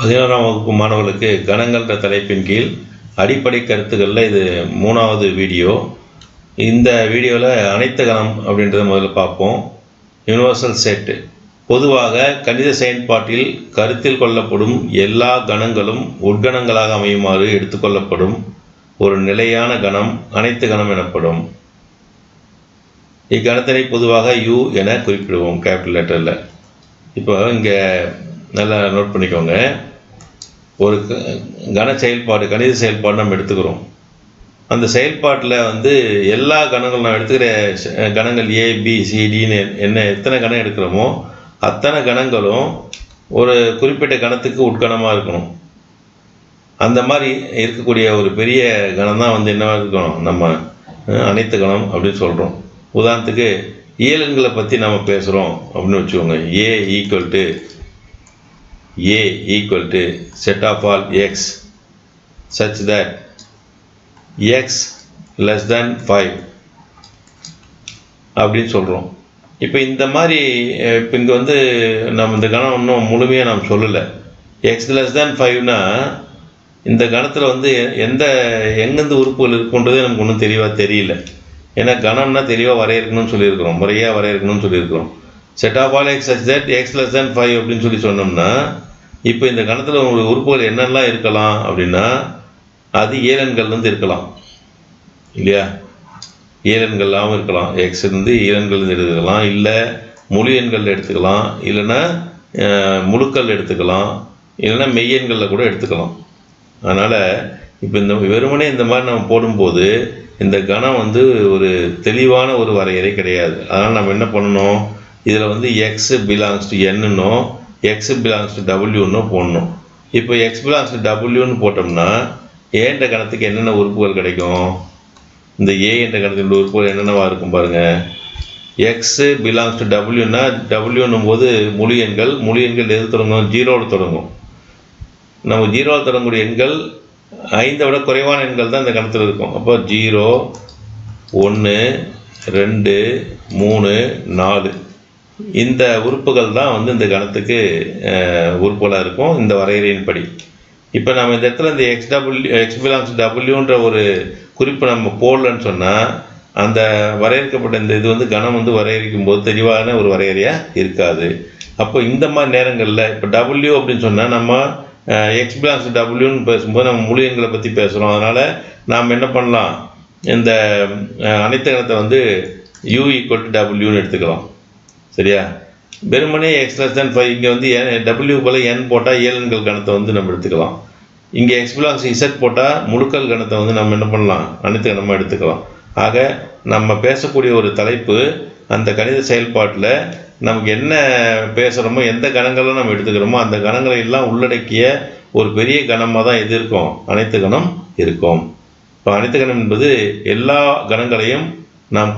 11ஆம் வகுப்பு மாணவர்களுக்கு கணங்கள்ன்ற தலைப்பின் கீழ் அடிப்படை கருத்துக்களில் இது 3வது வீடியோ. இந்த வீடியோவில் அனைத்து கணம் அப்படின்றத முதல்ல பார்ப்போம். Universal set. பொதுவாக கணித செயல்பாட்டில் கருத்தில் கொள்ளப்படும் எல்லா கணங்களும் உட்கணங்களாக அமையுமாறு எடுத்துக்கொள்ளப்படும் ஒரு நிலையான கணம் அனைத்து கணம் எனப்படும். இக்கணத்தினை பொதுவாக U என குறிப்பிடுவோம் கேபிட்டல் லெட்டரில். இப்போ இங்கே நல்லா நோட் பண்ணிக்கோங்க. ஒரு கண செயல்பாடு கணித செயல்பாடு நம்ம எடுத்துக்கிறோம். அந்த செயல்பாட்டில் எல்லா கணங்களும் நான் எடுத்துக்கிற கணங்கள் ABCDன்னு என்ன எத்தனை கணம் எடுக்கிறோமோ அத்தனை கணங்களும் ஒரு குறிப்பிட்ட கணத்துக்கு உட்கணமாக இருக்கணும். அந்த மாதிரி இருக்கக்கூடிய ஒரு பெரிய கணம் தான் என்னவாக இருக்கணும், நம்ம அனைத்து கணம் அப்படின்னு சொல்கிறோம். உதாரணத்துக்கு இயலெண்களை பற்றி நம்ம பேசுகிறோம் அப்படின்னு வச்சுக்கோங்க. A equal to set of all x such that x less than 5 அப்படின்னு சொல்கிறோம். இப்போ இந்த மாதிரி இப்போ இங்கே நம்ம இந்த கணம் இன்னும் முழுமையாக நாம் சொல்லலை. x less than 5னா இந்த கணத்தில் எங்கேருந்து உறுப்புகள் இருக்குன்றதே நமக்கு ஒன்றும் தெரியல. ஏன்னா கணம்னா தெளிவாக வரையறுக்கணும்னு சொல்லியிருக்கிறோம், முறையாக வரையறுக்கணும்னு சொல்லியிருக்கிறோம். Set of all x such that x less than 5 அப்படின்னு சொன்னோம்னா இப்போ இந்த கணத்தில் உங்களுக்கு உறுப்புகள் என்னெல்லாம் இருக்கலாம் அப்படின்னா அது ஏலெண்கள் இருக்கலாம் இல்லையா? ஏலெண்கள்லாம் இருக்கலாம். எக்ஸ் ஏலெண்கள் எடுத்துக்கலாம், இல்லை முழு எண்கள் எடுத்துக்கலாம், இல்லைன்னா முழுக்கள் எடுத்துக்கலாம், இல்லைன்னா மெய்யெண்களில் கூட எடுத்துக்கலாம். அதனால் இப்போ இந்த வெறுமனே இந்த மாதிரி நம்ம போடும்போது இந்த கணம் ஒரு தெளிவான ஒரு வரையறை கிடையாது. அதனால் நம்ம என்ன பண்ணணும், இதில் எக்ஸ் பிலாங்ஸ் டு என்னன்னோ எக்ஸ் பிலாங்ஸ் டு டபிள்யூன்னோ போடணும். இப்போ எக்ஸ் பிலாங்ஸ் டு டபிள்யூன்னு போட்டோம்னா ஏன்ற கணத்துக்கு என்னென்ன உறுப்புகள் கிடைக்கும்? இந்த ஏ என்ற கணத்தினுடைய உறுப்புகள் என்னென்னவா இருக்கும் பாருங்கள். எக்ஸ் பிலாங்ஸ் டு டபிள்யூன்னா டபிள்யூன்னும் போது முழு எண்கள் எது தொடங்கும்? 0வோடு தொடங்கும். நம்ம 0வில் தொடங்கக்கூடிய எண்கள் 5 விட குறைவான எண்கள் தான் இந்த கணத்தில் இருக்கும். அப்போ 0, 1, 2, 3, 4 இந்த உறுப்புகள் தான் இந்த கணத்துக்கு உறுப்புகளாக இருக்கும் இந்த வரையறையின்படி. இப்போ நம்ம இந்த இடத்துல இந்த எக்ஸ் பிலாங்ஸ் டபிள்யூன்ற ஒரு குறிப்பு நம்ம போடலன்னு சொன்னால் அந்த வரையறுக்கப்பட்ட இந்த இது கணம் வரையறுக்கும் போது தெளிவான ஒரு வரையறையாக இருக்காது. அப்போ இந்த மாதிரி நேரங்களில் இப்போ டபிள்யூ அப்படின்னு சொன்னால் நம்ம எக்ஸ் பிலாங்ஸ் டபிள்யூன்னு பேசும்போது நம்ம முழு எண்களை பற்றி பேசுகிறோம். அதனால் நாம் என்ன பண்ணலாம், இந்த அனைத்து கணத்தை U equal to Wன்னு எடுத்துக்கலாம். சரியா? வெறுமனே எக்ஸ் லெஸ் தேன் 5 இங்கே W போல் N போட்டால் ஏழெண்கள் கணத்தை நம்ம எடுத்துக்கலாம். இங்கே எக்ஸ் பிலாங்ஸ் Z போட்டால் முழுக்கள் கணத்தை நம்ம என்ன பண்ணலாம், அனைத்து கணமாக எடுத்துக்கலாம். ஆக நம்ம பேசக்கூடிய ஒரு தலைப்பு அந்த கணித செயல்பாட்டில் நமக்கு என்ன பேசுகிறோமோ எந்த கணங்களும் நம்ம எடுத்துக்கிறோமோ அந்த கணங்களை எல்லாம் உள்ளடக்கிய ஒரு பெரிய கணமாக தான் எது இருக்கும், அனைத்து கணம் இருக்கும். இப்போ அனைத்து கணம் என்பது எல்லா கணங்களையும் நாம்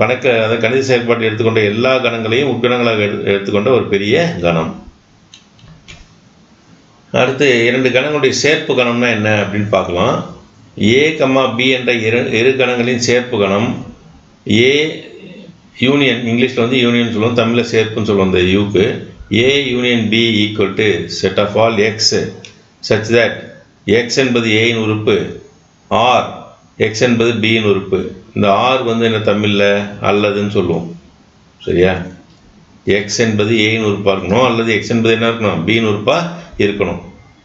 கணித செயல்பாட்டில் எடுத்துக்கொண்ட எல்லா கணங்களையும் உட்கணங்களாக எடுத்துக்கொண்ட ஒரு பெரிய கணம். அடுத்து 2 கணங்களுடைய சேர்ப்பு கணம்னா என்ன அப்படின்னு பார்க்கலாம். A, B என்ற இரு கணங்களின் சேர்ப்பு கணம் A யூனியன், இங்கிலீஷில் யூனியன் சொல்லுவோம், தமிழில் சேர்ப்புன்னு சொல்லுவோம். இந்த யூக்கு A union B equal to set of all x such that x என்பது ஏயின் உறுப்பு, ஆர் எக்ஸ் என்பது பியின் உறுப்பு. இந்த ஆர் என்ன தமிழில் அல்லதுன்னு சொல்லுவோம். சரியா? எக்ஸ் என்பது ஏயின் உறுப்பாக இருக்கணும், அல்லது எக்ஸ் என்பது என்ன இருக்கணும், பியின் உறுப்பாக இருக்கணும்.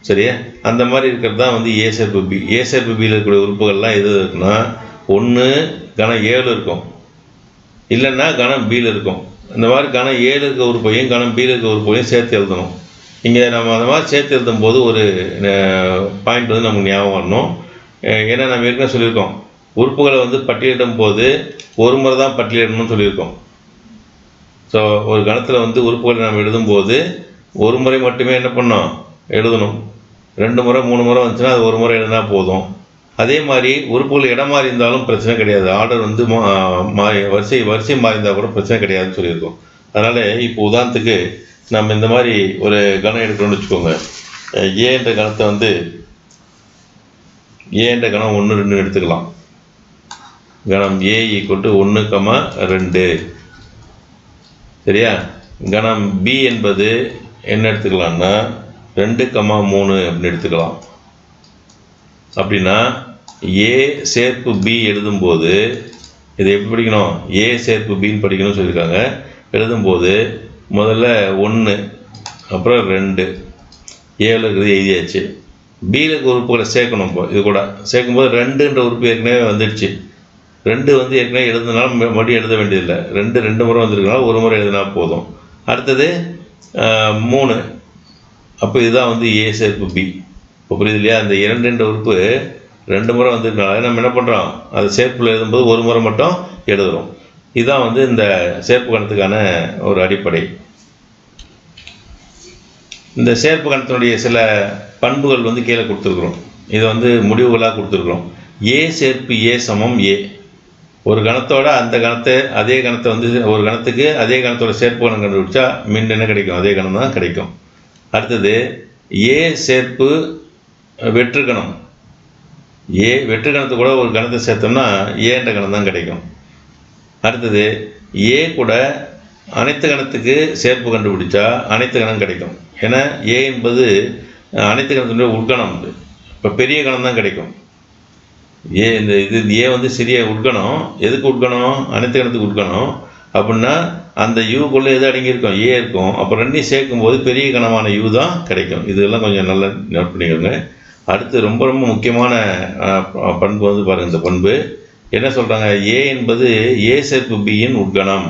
சரியா? அந்த மாதிரி இருக்கிறது தான் ஏ சேர்ப்பு பி. ஏ சேர்ப்பு பியில் இருக்கக்கூடிய உறுப்புகள்லாம் எது இருக்குன்னா, ஒன்று கணம் 7 இருக்கும், இல்லைன்னா கணம் பியில் இருக்கும். இந்த மாதிரி கணம் 7 இருக்க உறுப்பையும் கணம் பியில் இருக்க உறுப்பையும் சேர்த்து எழுதணும். இங்கே நம்ம அந்த மாதிரி சேர்த்து எழுதும் போது ஒரு பாயிண்ட் நமக்கு ஞாபகம் வரணும். ஏன்னா நம்ம ஏற்கனவே சொல்லியிருக்கோம், உறுப்புகளை பட்டியலிடும் போது ஒரு முறை தான் பட்டியலிடணும்னு சொல்லியிருக்கோம். ஸோ ஒரு கணத்தில் உறுப்புகளை நம்ம எழுதும்போது ஒரு முறை மட்டுமே என்ன பண்ணோம், எழுதணும். 2 முறை 3 முறை வந்துச்சுன்னா அது ஒரு முறை எழுதினா போதும். அதே மாதிரி உறுப்புகள் இடம் மாறி இருந்தாலும் பிரச்சனை கிடையாது, ஆர்டர் வரிசை மாறி இருந்தால் கூட பிரச்சனை கிடையாதுன்னு சொல்லியிருக்கோம். அதனால் இப்போ உதாரணத்துக்கு நம்ம இந்த மாதிரி ஒரு கணம் எடுக்கணும்னு வச்சுக்கோங்க. ஏ என்ற கணத்தை ஏ என்ற கணம் 1, 2 எடுத்துக்கலாம். கணம் A equal to 1, 2. சரியா? கணம் B என்பது என்ன எடுத்துக்கலாம்னா 2,3 அப்படின்னு எடுத்துக்கலாம். அப்படின்னா ஏ சேர்ப்பு பி எழுதும்போது இதை எப்படி படிக்கணும்? ஏ சேர்ப்பு பின்னு படிக்கணும்னு சொல்லியிருக்காங்க. எழுதும்போது முதல்ல 1, அப்புறம் 2 ஏவில் இருக்கிறது எழுதியாச்சு. பியில் இருக்க உறுப்புகளை சேர்க்கணும். இப்போ இது கூட சேர்க்கும்போது 2ன்ற உறுப்பு ஏற்கனவே வந்துடுச்சு. 2 வந்து ஏற்கனவே எழுதுனாலும் மறுபடியும் எழுத வேண்டியதில்லை. 2 முறை வந்திருக்கனால ஒரு முறை எழுதினா போதும். அடுத்தது 3. அப்போ இதுதான் வந்து ஏ சேர்ப்பு பி. இப்போ புரியுது இல்லையா? அந்த 2ன்ற உறுப்பு 2 முறை வந்திருக்கனால நம்ம என்ன பண்ணுறோம்? அது சேர்ப்பில் எழுதும்போது ஒரு முறை மட்டும் எழுதுகிறோம். இதுதான் வந்து இந்த சேர்ப்பு கணத்துக்கான ஒரு அடிப்படை. இந்த சேர்ப்பு கணத்தினுடைய சில பண்புகள் வந்து கீழே கொடுத்துருக்குறோம். இதை வந்து முடிவுகளாக கொடுத்துருக்குறோம். ஏ சேர்ப்பு ஏ சமம் ஏ. ஒரு கணத்தோட அந்த கணத்தை அதே கணத்தை வந்து ஒரு கணத்துக்கு அதே கணத்தோட சேர்ப்பு கணம் கண்டுபிடிச்சா மீண்டும் என்ன கிடைக்கும்? அதே கணம் தான் கிடைக்கும். அடுத்தது ஏ சேர்ப்பு வெற்றுக்கணம். ஏ வெற்றுக்கணத்து கூட ஒரு கணத்தை சேர்த்தோம்னா ஏன்ற கணம் தான் கிடைக்கும். அடுத்தது ஏ கூட அனைத்து கணத்துக்கு சேர்ப்பு கண்டுபிடிச்சா அனைத்து கணம் கிடைக்கும். ஏன்னா ஏ என்பது அனைத்து கணத்தினுடைய உட்கணம். இப்போ பெரிய கணம் தான் கிடைக்கும். ஏ இது ஏ வந்து சிறிய உட்கணம். எதுக்கு உட்கணம்? அனைத்து கணத்துக்கு உட்கணம். அப்படின்னா அந்த யூக்குள்ளே எது அடங்கியிருக்கும்? ஏ இருக்கும். அப்போ ரெண்டையும் சேர்க்கும்போது பெரிய கணமான யூ தான் கிடைக்கும். இதெல்லாம் கொஞ்சம் நல்லா நோட் பண்ணிக்கோங்க. அடுத்து ரொம்ப ரொம்ப முக்கியமான பண்பு வந்து பாருங்கள். இந்த பண்பு என்ன சொல்கிறாங்க? ஏ என்பது ஏ சேர்ப்பு பியின் உட்கணம்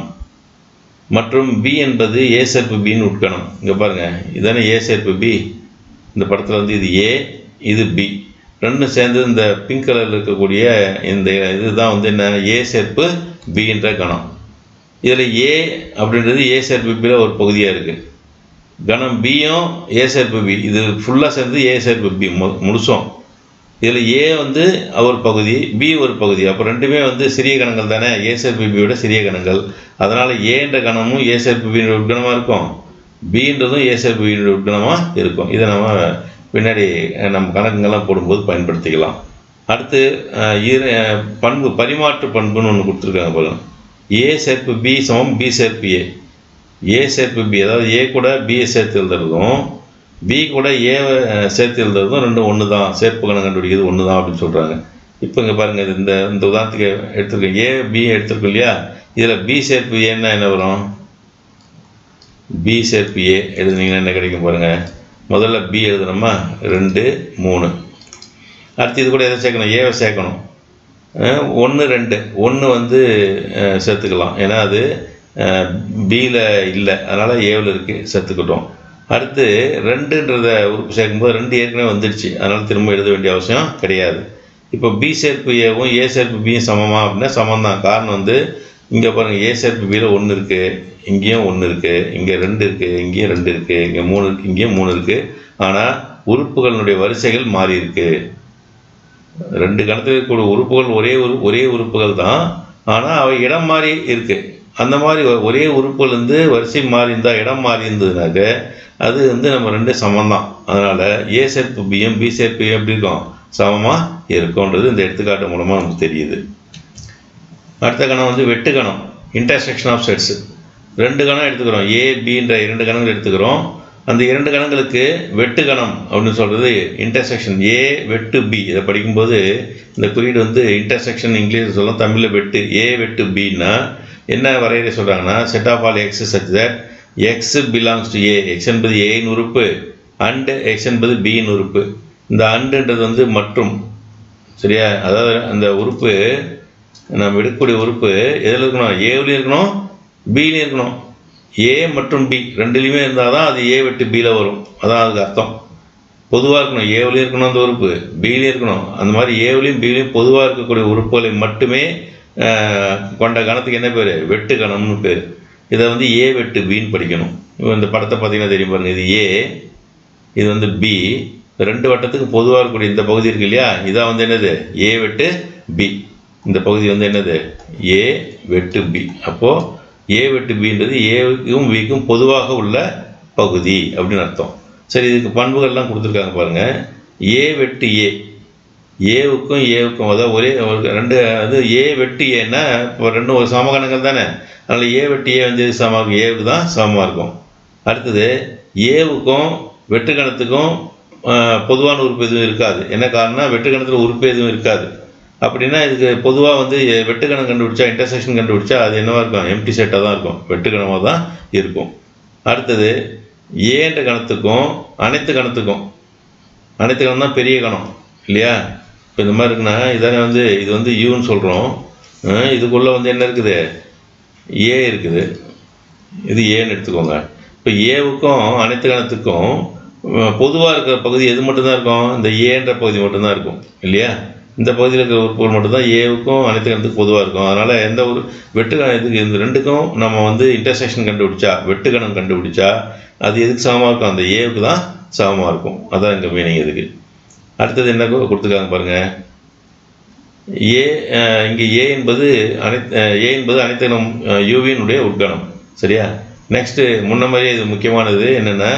மற்றும் பி என்பது ஏ சேர்ப்பு பியின் உட்கணம். இங்கே பாருங்கள், இதுதானே ஏ சேர்ப்பு பி. இந்த படத்தில் வந்து இது ஏ, இது பி, ரெண்டும் சேர்ந்து இந்த பிங்க் கலரில் இருக்கக்கூடிய இந்த இதுதான் வந்து என்ன? ஏ சேர்ப்பு பின்ற கணம். இதில் ஏ அப்படின்றது ஏ சேர்ப்பு பியில் ஒரு பகுதியாக இருக்குது. கணம் பியும் ஏ சேர்ப்பு பி, இது ஃபுல்லாக சேர்ந்து ஏ சேர்ப்பு பி முழுசும். இதில் ஏ வந்து ஒரு பகுதி, பி ஒரு பகுதி. அப்போ ரெண்டுமே வந்து சிறிய கணங்கள் தானே, ஏ சேர்ப்பு பியோட சிறிய கணங்கள். அதனால் ஏன்ற கணமும் ஏ சேர்ப்பு பின்ற உட்கணமாக இருக்கும், பின்றதும் ஏ சேர்ப்பு பின்ற உட்கணமாக இருக்கும். இதை நம்ம பின்னாடி நம்ம கணக்குங்கள்லாம் போடும்போது பயன்படுத்திக்கலாம். அடுத்து பண்பு பரிமாற்று பண்புன்னு ஒன்று கொடுத்துருக்காங்க பாருங்க. ஏ சேர்ப்பு பி சமம் பி சேர்ப்பு ஏ. ஏ சேர்ப்பு பி, அதாவது ஏ கூட பியை சேர்த்து எழுதுறதும் பி கூட ஏவை சேர்த்து எழுதுறதும் ரெண்டும் ஒன்று தான். சேர்ப்பு கணக்கு கண்டுபிடிக்கிறது ஒன்று தான் அப்படின்னு சொல்கிறாங்க. இப்போ இங்கே பாருங்கள், இந்த உதாரணத்துக்கு எடுத்துருக்கோம். ஏ பி எடுத்துருக்கோம் இல்லையா? இதில் பி சேர்ப்பு ஏன்னா என்ன வரும்? பி சேர்ப்பு ஏ எழுதுனீங்கன்னா என்ன கிடைக்கும் பாருங்கள். முதல்ல பி எழுதுனோமா, 2, 3. அடுத்து இது கூட எதை சேர்க்கணும்? ஏவை சேர்க்கணும். 1, 2 1 வந்து சேர்த்துக்கலாம். ஏன்னா அது பியில் இல்லை, அதனால் ஏவில் இருக்குது, சேர்த்துக்கிட்டோம். அடுத்து 2ன்றத உறுப்பு சேர்க்கும்போது 2 ஏற்கனவே வந்துடுச்சு, அதனால் திரும்ப எழுத வேண்டிய அவசியம் கிடையாது. இப்போ பி சேர்ப்பு ஏவும் ஏ சேர்ப்பு பியும் சமமா அப்படின்னா சமம் தான். காரணம் வந்து இங்கே பாருங்கள், ஏ சேர்ப்பு பியில் 1 இருக்குது, இங்கேயும் 1 இருக்குது, இங்கே 2 இருக்குது, இங்கேயும் 2 இருக்குது, இங்கே 3 இருக்குது, இங்கேயும் 3 இருக்குது. ஆனால் உறுப்புகளினுடைய வரிசைகள் மாறி இருக்கு. 2 கணத்தில் இருக்கக்கூடிய உறுப்புகள் ஒரே உறுப்புகள் தான், ஆனால் அவை இடம் மாறி இருக்குது. அந்த மாதிரி ஒரே உறுப்புகள் வந்து வரிசை மாறி இருந்தால், இடம் மாறி இருந்ததுனாக்க அது வந்து நம்ம 2 சமம் தான். அதனால் ஏ சேர்ப்பு பியும் பி சேர்ப்பு எப்படி இருக்கும்? சமமாக இருக்கும்ன்றது இந்த எடுத்துக்காட்டு மூலமாக நமக்கு தெரியுது. அடுத்த கணம் வந்து வெட்டு கணம், இன்டர்செக்ஷன் ஆஃப் செட்ஸ். 2 கணம் எடுத்துக்கிறோம், ஏ பின்ற 2 கணங்கள் எடுத்துக்கிறோம். அந்த 2 கணங்களுக்கு வெட்டு கணம் அப்படின்னு சொல்கிறது இன்டர்செக்ஷன் ஏ வெட்டு பி. இதை படிக்கும்போது இந்த குறியீடு வந்து இன்டர்செக்ஷன் இங்கிலீஷில் சொல்லலாம், தமிழில் வெட்டு. ஏ வெட்டு பின்னா என்ன வரையறை சொல்கிறாங்கன்னா, set of all x such that x belongs to A. X என்பது ஏயின் உறுப்பு அண்டு எக்ஸ் என்பது பியின் உறுப்பு. இந்த அண்டுன்றது வந்து மற்றும், சரியா? அதாவது அந்த உறுப்பு நம்ம எடுக்கக்கூடிய உறுப்பு எதில் இருக்கணும்? ஏவிலையும் இருக்கணும், பிலையும் இருக்கணும். ஏ மற்றும் பி ரெண்டுலேயுமே இருந்தால் தான் அது ஏ வெட்டு பியில் வரும். அதான் அதுக்கு அர்த்தம். பொதுவாக இருக்கணும், ஏவிலையும் இருக்கணும் அந்த உறுப்பு, பிலையும் இருக்கணும். அந்த மாதிரி ஏவிலையும் பிலையும் பொதுவாக இருக்கக்கூடிய உறுப்புகளை மட்டுமே கொண்ட கணத்துக்கு என்ன பேர்? வெட்டு கணம்னு பேர். இதை வந்து ஏ வெட்டு பின்னு படிக்கணும். இப்போ இந்த படத்தை பார்த்தீங்கன்னா தெரியும் பாருங்கள், இது ஏ, இது வந்து பி. 2 வட்டத்துக்கு பொதுவாக இருக்கக்கூடிய இந்த பகுதி இருக்கு இல்லையா, இதான் வந்து என்னது? ஏ வெட்டு பி. இந்த பகுதி வந்து என்னது? ஏ வெட்டு பி. அப்போது ஏ வெட்டு பின்றது ஏவுக்கும் பிக்கும் பொதுவாக உள்ள பகுதி அப்படின்னு அர்த்தம். சரி, இதுக்கு பண்புகள்லாம் கொடுத்துருக்காங்க பாருங்கள். ஏ வெட்டு ஏ, ஏவுக்கும் அதாவது ஒரே 2 அது ஏ வெட்டு ஏன்னா இப்போ 2 ஒரு சமகணங்கள் தானே, அதனால் ஏ வெட்டு ஏ வந்து சமமாக ஏவுக்கு தான் சமமாக இருக்கும். அடுத்தது ஏவுக்கும் வெட்டு கணத்துக்கும் பொதுவான உறுப்பு எதுவும் இருக்காது. என்ன காரணம்னா வெட்டு கணத்தில் உறுப்பு எதுவும் இருக்காது. அப்படின்னா இதுக்கு பொதுவாக வந்து வெட்டு கணம் கண்டுபிடிச்சா, இன்டர்செக்ஷன் கண்டுபிடிச்சா அது என்னவாக இருக்கும்? எம்டி செட்டாக தான் இருக்கும், வெட்டு கணமாக தான் இருக்கும். அடுத்தது ஏன்ற கணத்துக்கும் அனைத்து கணத்துக்கும், அனைத்து கணம் தான் பெரிய கணம் இல்லையா? இப்போ இந்த மாதிரி இருக்குன்னா இதானே வந்து இது வந்து யூன்னு சொல்கிறோம். இதுக்குள்ளே வந்து என்ன இருக்குது? ஏ இருக்குது. இது ஏன்னு எடுத்துக்கோங்க. இப்போ ஏவுக்கும் அனைத்து கணத்துக்கும் பொதுவாக இருக்கிற பகுதி எது மட்டும்தான் இருக்கும்? இந்த ஏன்ற பகுதி மட்டும்தான் இருக்கும் இல்லையா? இந்த பகுதியில் இருக்கிற உறுப்புகள் மட்டும்தான் ஏவுக்கும் அனைத்து கணத்துக்கும் பொதுவாக இருக்கும். அதனால் எந்த ஒரு வெட்டு இதுக்கு இந்த ரெண்டுக்கும் நம்ம வந்து இன்டர்செக்ஷன் கண்டுபிடிச்சா, வெட்டு கணம் கண்டுபிடிச்சா அது எதுக்கு சமமாக இருக்கும்? அந்த ஏவுக்கு தான் சமமாக இருக்கும். அதான் இங்கே மீனிங் இதுக்கு. அடுத்தது என்ன கொடுத்துருக்காங்க பாருங்கள். இங்கே ஏ என்பது அனைத்து கணம் யூவினுடைய உட்கணம். சரியா? நெக்ஸ்ட்டு முன்ன மாதிரியே இது முக்கியமானது என்னென்னா,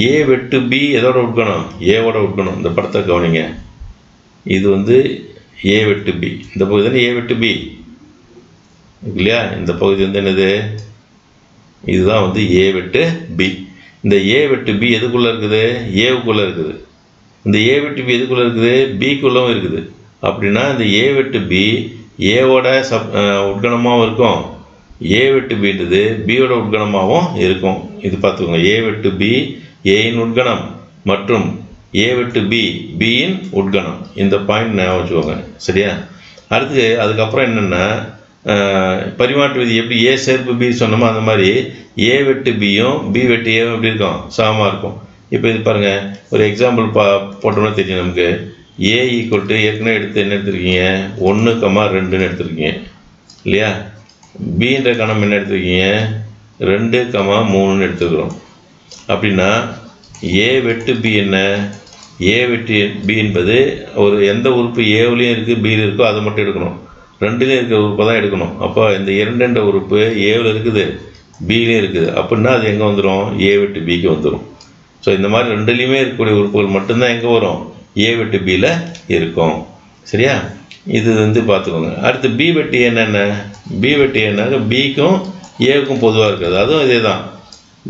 ஏ வெட்டு பி எதோட உட்கணம்? ஏவோட உட்கணம். இந்த படத்தை கவனிங்க. இது வந்து ஏ வெட்டு பி, இந்த பகுதி தானே ஏ வெட்டு பி இல்லையா? இந்த பகுதி வந்து என்னது? இதுதான் வந்து ஏ வெட்டு பி. இந்த ஏ வெட்டு பி எதுக்குள்ளே இருக்குது? ஏவுக்குள்ளே இருக்குது. இந்த ஏ வெட்டு பி எதுக்குள்ளே இருக்குது? பிக்குள்ளவும் இருக்குது. அப்படின்னா இந்த ஏ வெட்டு பி ஏவோட உட்கணமாகவும் இருக்கும், ஏ வெட்டு பின்றது பியோட உட்கணமாகவும் இருக்கும். இது பார்த்துக்கோங்க. ஏ வெட்டு பி ஏயின் உட்கணம் மற்றும் ஏ வெட்டு பி பியின் உட்கணம். இந்த பாயிண்ட் ஞாபகம் வச்சுக்கோங்க. சரியா? அடுத்து அதுக்கப்புறம் என்னென்னா, பரிமாற்று விதி எப்படி ஏ சேர்ப்பு பி சொன்னோமோ அந்த மாதிரி ஏ வெட்டு பியும் பி வெட்டு ஏவும் எப்படி இருக்கும்? சமமாக இருக்கும். இப்போ இது பாருங்கள், ஒரு எக்ஸாம்பிள் போட்டோம்னா தெரியும் நமக்கு. ஏ ஈக்குவல் டு ஏற்கனவே எடுத்து என்ன எடுத்துருக்கீங்க? 1,2ன்னு எடுத்துருக்கீங்க இல்லையா? பின்ற கணம் என்ன எடுத்துருக்கீங்க? 2,3ன்னு எடுத்துக்கிறோம். அப்படின்னா ஏ வெட்டு பி என்ன? ஏ வெட்டு பி என்பது ஒரு எந்த உறுப்பு ஏவுலேயும் இருக்குது பியில் இருக்கோ அதை மட்டும் எடுக்கணும். ரெண்டுலேயும் இருக்கிற உறுப்பை தான் எடுக்கணும். அப்போ இந்த 2 உறுப்பு ஏவில் இருக்குது, பியிலையும் இருக்குது. அப்படின்னா அது எங்கே வந்துடும்? ஏ வெட்டு பிக்கு வந்துடும். ஸோ இந்த மாதிரி ரெண்டுலேயுமே இருக்கக்கூடிய உறுப்புகள் மட்டும்தான் எங்கே வரும்? ஏ வெட்டு பியில் இருக்கும். சரியா? இது வந்து பார்த்துக்கோங்க. அடுத்து பி வெட்டு என்னென்ன? பி வெட்டு என்னங்க? பிக்கும் ஏவுக்கும் பொதுவாக இருக்குது. அதுவும் இதே தான்.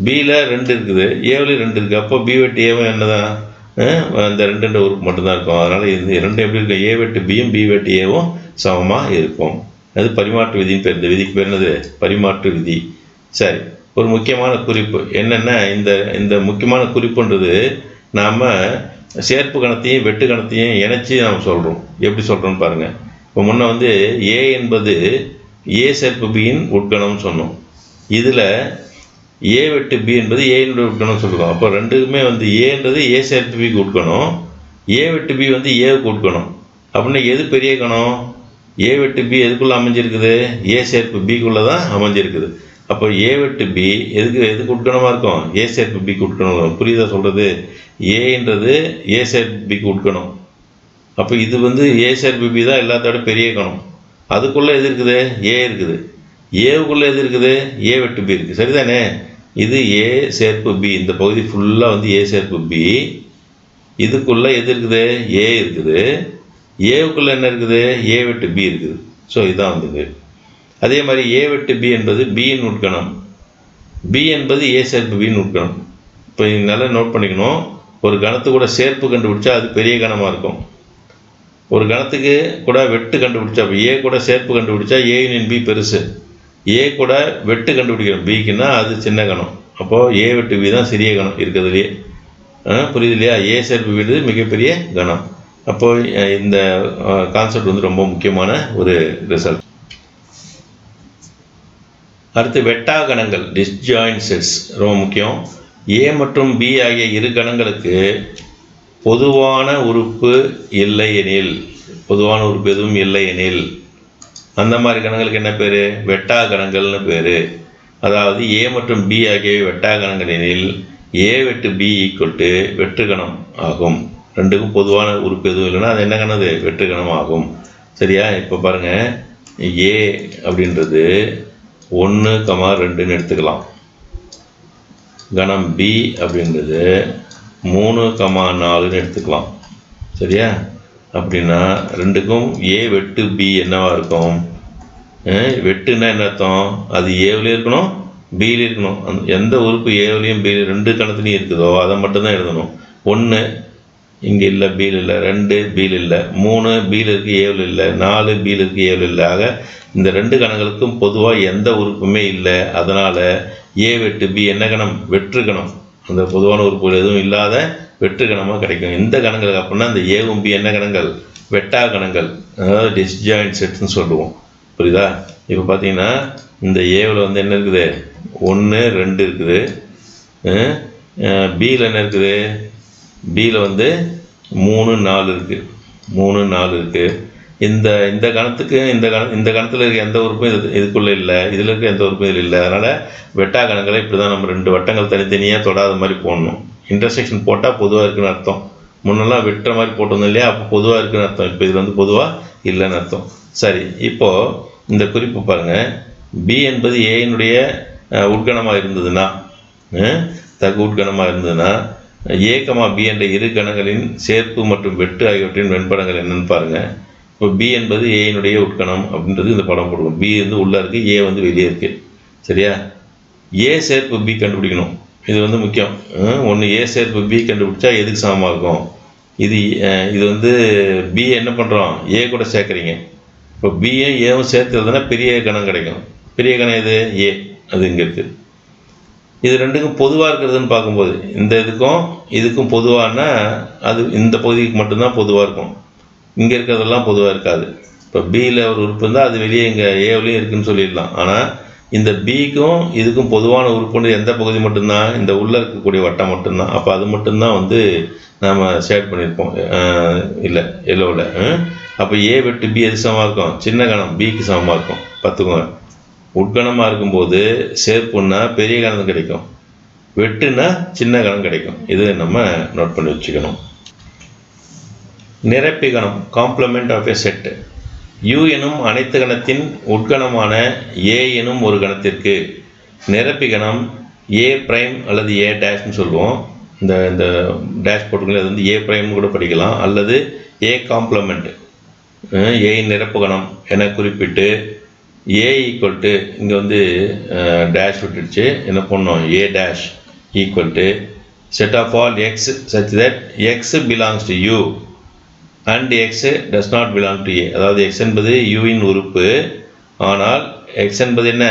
பியில் 2 இருக்குது, ஏவிலையும் 2 இருக்குது. அப்போ பி வெட்டு ஏவும் என்ன தான்? அந்த 2 உறுப்பு மட்டும்தான் இருக்கும். அதனால் இது 2 எப்படி இருக்கும்? ஏ வெட்டு பியும் பி வெட்டு ஏவும் சமமாக இருக்கும். அது பரிமாற்று விதின்னு பேர். இந்த விதிக்கு பேர் என்னது? பரிமாற்று விதி. சரி, ஒரு முக்கியமான குறிப்பு என்னென்னா, இந்த முக்கியமான குறிப்புன்றது நாம் சேர்ப்பு கணத்தையும் வெட்டு கணத்தையும் இணைச்சி நாம் சொல்கிறோம். எப்படி சொல்கிறோன்னு பாருங்கள். இப்போ முன்ன வந்து ஏ என்பது ஏ சேர்ப்பு பியின் உட்கணம்னு சொன்னோம். இதில் ஏ வெட்டு பி என்பது ஏனுடைய உட்கணம் சொல்லுவோம். அப்போ ரெண்டுக்குமே வந்து ஏன்றது ஏ சேர்ப்பு பிக்கு உட்கணும், ஏ வெட்டு பி வந்து ஏவுக்கு உட்கணும். அப்படின்னா எது பெரிய கணம்? ஏ வெட்டு பி எதுக்குள்ளே அமைஞ்சிருக்குது? ஏ சேர்ப்பு பிக்குள்ளே தான் அமைஞ்சிருக்குது. அப்போ ஏ வெட்டு பி எதுக்கு உட்கணமாக இருக்கும்? ஏ சேர்ப்பு பிக்கு உட்கணும். புரியுதா சொல்கிறது? ஏன்றது ஏ சேர்ப்பு பிக்கு உட்கணும். அப்போ இது வந்து ஏ சேர்ப்பு பி தான் எல்லாத்தோட பெரிய கணம். அதுக்குள்ளே எது இருக்குது? ஏ இருக்குது. ஏவுக்குள்ளே எது இருக்குது? ஏ வெட்டு பி இருக்குது. சரிதானே? இது ஏ சேர்ப்பு பி. இந்த பகுதி ஃபுல்லாக வந்து ஏ சேர்ப்பு பி. இதுக்குள்ளே எது இருக்குது? ஏ இருக்குது. ஏவுக்குள்ளே என்ன இருக்குது? ஏ வெட்டு பி இருக்குது. ஸோ இதுதான் வந்தது. அதே மாதிரி ஏ வெட்டு பி என்பது பியின் உட்கணம், பி என்பது ஏ சேர்ப்பு பியின் உட்கணம். இப்போ நல்லா நோட் பண்ணிக்கணும். ஒரு கணத்து கூட சேர்ப்பு கண்டுபிடிச்சா அது பெரிய கணமாக இருக்கும். ஒரு கணத்துக்கு கூட வெட்டு கண்டுபிடிச்சா, இப்போ ஏ கூட சேர்ப்பு கண்டுபிடிச்சா ஏ யூனியன் பி பெருசு, ஏ கூட வெட்டு கண்டுபிடிக்கணும் பிக்குன்னா அது சின்ன கணம். அப்போது ஏ வெட்டு பி தான் சிறிய கணம் இருக்கிறதுலையே. புரியுது இல்லையா? ஏ சேர்ப்பு பி மிகப்பெரிய கணம். அப்போது இந்த கான்செப்ட் வந்து ரொம்ப முக்கியமான ஒரு ரிசல்ட். அடுத்து வெட்டா கணங்கள், டிஸ்ஜாயின்ட் செட்ஸ் ரொம்ப முக்கியம். ஏ மற்றும் பி ஆகிய இரு கணங்களுக்கு பொதுவான உறுப்பு இல்லை எனில், பொதுவான உறுப்பு எதுவும் இல்லை எனில் அந்த மாதிரி கணங்களுக்கு என்ன பேர்? வெட்டா கணங்கள்னு பேர். அதாவது ஏ மற்றும் பி ஆகியவை வெட்டா கணங்கள் எனில் ஏ வெட்டு பி ஈக்குவல் டு வெற்று கணம் ஆகும். ரெண்டுக்கும் பொதுவான உறுப்பு எதுவும் இல்லைன்னா அது என்ன கணது? வெற்று கணம் ஆகும். சரியா? இப்போ பாருங்கள், ஏ அப்படின்றது 1,2ன்னு எடுத்துக்கலாம். கணம் பி அப்படின்றது 3,4ன்னு எடுத்துக்கலாம். சரியா? அப்படின்னா ரெண்டுக்கும் ஏ வெட்டு பி என்னவா இருக்கும்? வெட்டுன்னா என்ன அர்த்தம்? அது ஏவிலே இருக்கணும், பியில் இருக்கணும். எந்த உறுப்பு ஏவிலையும் பி 2 கணத்துலையும் இருக்குதோ அதை மட்டும்தான் எழுதணும். 1 இங்கே இல்லை, பியில் இல்லை. 2 பியில் இல்லை. 3 பியில் இருக்குது, ஏவில் இல்லை. 4 பியில் இருக்குது, ஏவில் இல்லை. ஆக இந்த 2 கணங்களுக்கும் பொதுவாக எந்த உறுப்புமே இல்லை. அதனால் ஏ வெட்டு பி என்ன கணம்? வெற்று கணம். அந்த பொதுவான உறுப்புகள் எதுவும் இல்லாத வெற்று கணமாக கிடைக்கும். இந்த கணங்களுக்கு அப்படின்னா இந்த ஏவும் பி என்ன கணங்கள்? வெட்டா கணங்கள், அதாவது டிஸ்ஜாயிண்ட் செட்ஸ்ன்னு சொல்லுவோம். புரியுதா? இப்போ பார்த்தீங்கன்னா இந்த ஏவில் வந்து என்ன இருக்குது? 1 2 இருக்குது. பியில் என்ன இருக்குது? பியில் வந்து 3 4 இருக்குது. 3 4 இருக்குது. இந்த கணத்துக்கு இந்த கணத்தில் இருக்க எந்த உறுப்பும் இதுக்குள்ளே இல்லை, இதில் இருக்க எந்த உறுப்பும் இதில் இல்லை. அதனால் வெட்டா கணங்களை இப்படி தான் நம்ம 2 வட்டங்கள் தனித்தனியாக தொடாத மாதிரி போடணும். இன்டர்செக்ஷன் போட்டால் பொதுவாக இருக்குன்னு அர்த்தம். முன்னெல்லாம் வெட்டுற மாதிரி போட்டிருந்தோம் இல்லையா, அப்போ பொதுவாக இருக்குன்னு அர்த்தம். இப்போ இது வந்து பொதுவாக இல்லைன்னு அர்த்தம். சரி, இப்போது இந்த குறிப்பு பாருங்கள். பி என்பது ஏயினுடைய உட்கணமாக இருந்ததுன்னா, தகு உட்கணமாக இருந்ததுன்னா ஏ கமா பி என்ற இரு கணங்களின் சேர்ப்பு மற்றும் வெட்டு ஆகியவற்றின் வெண்படங்கள் என்னன்னு பாருங்கள். இப்போ பி என்பது ஏயினுடைய உட்கணம் அப்படின்றது இந்த படம் கொடுக்கும். பி வந்து உள்ளே இருக்குது, ஏ வந்து வெளியே இருக்குது. சரியா? ஏ சேர்ப்பு பி கண்டுபிடிக்கணும். இது வந்து முக்கியம். ஒன்று ஏ சேர்ப்பு பி கண்டுபிடிச்சா எதுக்கு சமமாக இருக்கும்? இது வந்து பி என்ன பண்ணுறோம்? ஏ கூட சேர்க்குறீங்க. இப்போ பியும் ஏவும் சேர்த்துறதுனா பெரிய கணம் கிடைக்கும். பெரிய கணம் எது? ஏ. அது இங்கே இருக்குது. இது ரெண்டுக்கும் பொதுவாக இருக்கிறதுன்னு பார்க்கும்போது இந்த இதுக்கும் பொதுவானா அது இந்த பகுதிக்கு மட்டும்தான் பொதுவாக இருக்கும். இங்கே இருக்கிறதெல்லாம் பொதுவாக இருக்காது. இப்போ பியில் ஒரு உறுப்பு இருந்தால் அது வெளியே இங்கே ஏவிலையும் இருக்குதுன்னு சொல்லிடலாம். ஆனால் இந்த பிக்கும் இதுக்கும் பொதுவான உறுப்புன்னு எந்த பகுதி மட்டும்தான்? இந்த உள்ளே இருக்கக்கூடிய வட்டம் மட்டும்தான். அப்போ அது மட்டும்தான் வந்து நாம் ஷேட் பண்ணியிருப்போம். இல்லை எல்லோவில். அப்போ ஏ வெட்டு பி எது சமமாக இருக்கும்? சின்ன கணம் பிக்கு சமமாக இருக்கும். பார்த்துக்கோங்க. உட்கணமாக இருக்கும்போது சேர்ப்புன்னா பெரிய கணம் கிடைக்கும், வெட்டுனா சின்ன கணம் கிடைக்கும். இது நம்ம நோட் பண்ணி வச்சுக்கணும். நிரப்பி கணம், complement of a set. U எனும் அனைத்து கணத்தின் உட்கணமான ஏ எனும் ஒரு கணத்திற்கு நிரப்பி கணம் ஏ பிரைம் அல்லது ஏ டேஷ்னு சொல்லுவோம். இந்த டேஷ் போட்டுங்களே அது வந்து ஏ பிரைம்னு கூட படிக்கலாம், அல்லது ஏ காம்ப்ளிமெண்ட் ஏயின் நிரப்பு கணம் என குறிப்பிட்டு ஏ ஈக்குவல் டு இங்கே வந்து டேஷ் விட்டுடுச்சு, என்ன பண்ணோம்? A dash equal to set of all x such that x belongs to U and x does not belong to A. அதாவது எக்ஸ் என்பது யூவின் உறுப்பு, ஆனால் எக்ஸ் என்பது என்ன?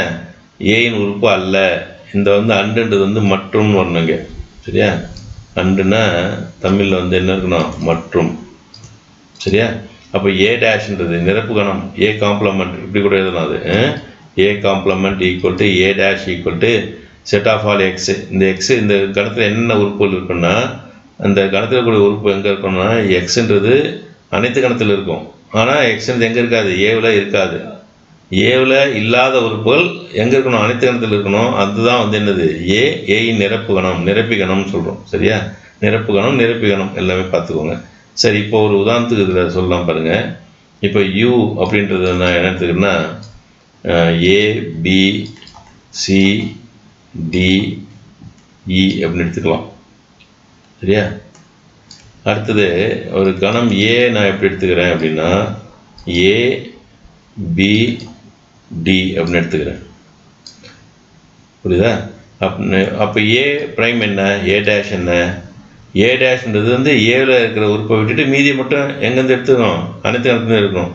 ஏயின் உறுப்பு அல்ல. இந்த வந்து அண்டுன்றது வந்து மற்றும்னு வரணுங்க. சரியா? அண்டுன்னா தமிழில் வந்து என்ன இருக்கணும்? மற்றும். சரியா? அப்போ ஏ டேஷ்ன்றது நிரப்பு கணம் ஏ காம்ப்ளிமெண்ட் இப்படி கூட எழுதலாம். அது A complement equal to A dash equal to set of all x. இந்த எக்ஸ் இந்த கணத்தில் என்னென்ன உறுப்புகள் இருக்குன்னா, அந்த கணத்தில் இருக்கக்கூடிய உறுப்பு எங்கே இருக்கணும்னா எக்ஸுன்றது அனைத்து கணத்தில் இருக்கும். ஆனால் எக்ஸ்ன்றது எங்கே இருக்காது? ஏவில் இருக்காது. ஏவில் இல்லாத உறுப்புகள் எங்கே இருக்கணும்? அனைத்து கணத்தில் இருக்கணும். அதுதான் வந்து என்னது? ஏயின் நிரப்பு கணம், நிரப்பி கணம்னு சொல்கிறோம். சரியா? நிரப்பு கணம், நிரப்பி கணம் எல்லாமே பார்த்துக்கோங்க. சரி, இப்போ ஒரு உதாரணத்துக்கு இதில் சொல்லலாம் பாருங்கள். இப்போ யூ அப்படின்றது நான் என்ன எடுத்துக்கிறேன்னா ஏ பி சி டி இ அப்படின்னு எடுத்துக்கலாம். சரியா? அடுத்தது ஒரு கணம் ஏ நான் எப்படி எடுத்துக்கிறேன் அப்படின்னா ஏ பி டி அப்படின்னு எடுத்துக்கிறேன். புரியுதா? அப்போ ஏ ப்ரைம் என்ன? ஏ டேஷ் என்ன? ஏ டேஷ்ன்றது வந்து ஏவில் இருக்கிற உறுப்பை விட்டுட்டு மீதியை மட்டும் எங்கேருந்து எடுத்துக்கணும்? அனைத்து கணத்துலேருந்து இருக்கணும்.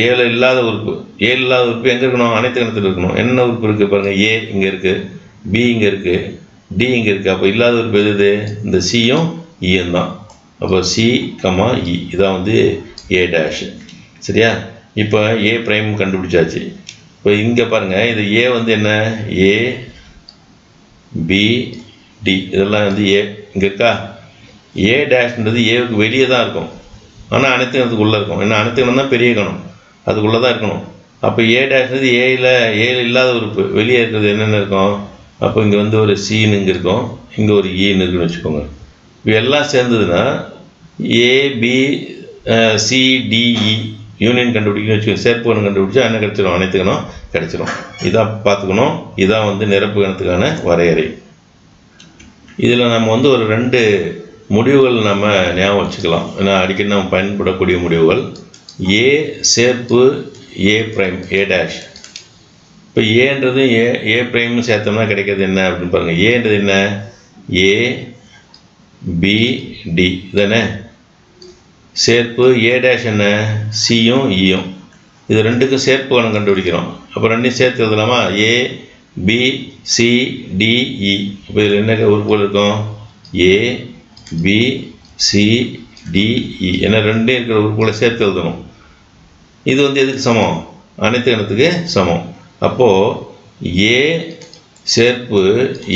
ஏவில் இல்லாத உறுப்பு, ஏ இல்லாத உறுப்பு எங்கே இருக்கணும்? அனைத்து கணத்தில் இருக்கணும். என்ன உறுப்பு இருக்குது பாருங்கள்? ஏ இங்கே இருக்குது, பி இங்கே இருக்குது, டி இங்கே இருக்குது. அப்போ இல்லாத உறுப்பு எது? இந்த சியும் இயும் தான். அப்போ சி கமா இ இதான் வந்து ஏ டேஷ். சரியா? இப்போ ஏ ப்ரைம் கண்டுபிடிச்சாச்சு. இப்போ இங்கே பாருங்கள், இது ஏ வந்து என்ன? ஏ பி டி இதெல்லாம் வந்து ஏ இங்கே இருக்கா? ஏ டேஷ்ன்றது ஏவுக்கு வெளியே தான் இருக்கும், ஆனால் அனைத்து கணத்துக்கு உள்ளே இருக்கும். ஏன்னா அனைத்து கணம் தான் பெரிய கணம், அதுக்குள்ளே தான் இருக்கணும். அப்போ ஏ டேஷ்ன்றது ஏல இல்லாத உறுப்பு, வெளியே இருக்கிறது என்னென்ன இருக்கும்? அப்போ இங்கே வந்து ஒரு சின்னு இங்கே இருக்கும், இங்கே ஒரு ஈன்னு இருக்குன்னு வச்சுக்கோங்க. இப்போ எல்லாம் சேர்ந்ததுன்னா ஏபி சிடிஇ யூனியன் கண்டுபிடிக்கணும்னு வச்சுக்கோங்க. சேர்ப்பு கண்டுபிடிச்சா என்ன கிடச்சிடும்? அனைத்து கணம் கிடச்சிடும். இதான் பார்த்துக்கணும். இதான் வந்து நிரப்பு கணத்துக்கான வரையறை. இதில் நம்ம வந்து ஒரு 2 முடிவுகள் நம்ம ஞாபகம் வச்சுக்கலாம். ஏன்னா அடிக்கடி நம்ம பயன்படக்கூடிய முடிவுகள். ஏ சேர்ப்பு ஏ ப்ரைம் ஏ டேஷ் இப்போ ஏன்றது ஏ பிரைம் சேர்த்தோம்னா கிடைக்கிறது என்ன அப்படின்னு பாருங்கள். ஏன்றது என்ன? ஏ பி டி தானே. சேர்ப்பு ஏ டேஷ் என்ன? சியும் ஈயும். இது ரெண்டுக்கும் சேர்ப்பு கணம் கண்டுபிடிக்கிறோம். அப்போ ரெண்டையும் சேர்த்து எழுதலாமா? ஏ பி சி டி இ. இப்போ இதில் என்ன உறுப்புகள் இருக்கும்? ஏ பி சி டி இ. ஏன்னா ரெண்டும் இருக்கிற உறுப்புகளை சேர்த்து எழுதணும். இது வந்து எதுக்கு சமம்? அனைத்து கணத்துக்கு சமம். அப்போது ஏ சேர்ப்பு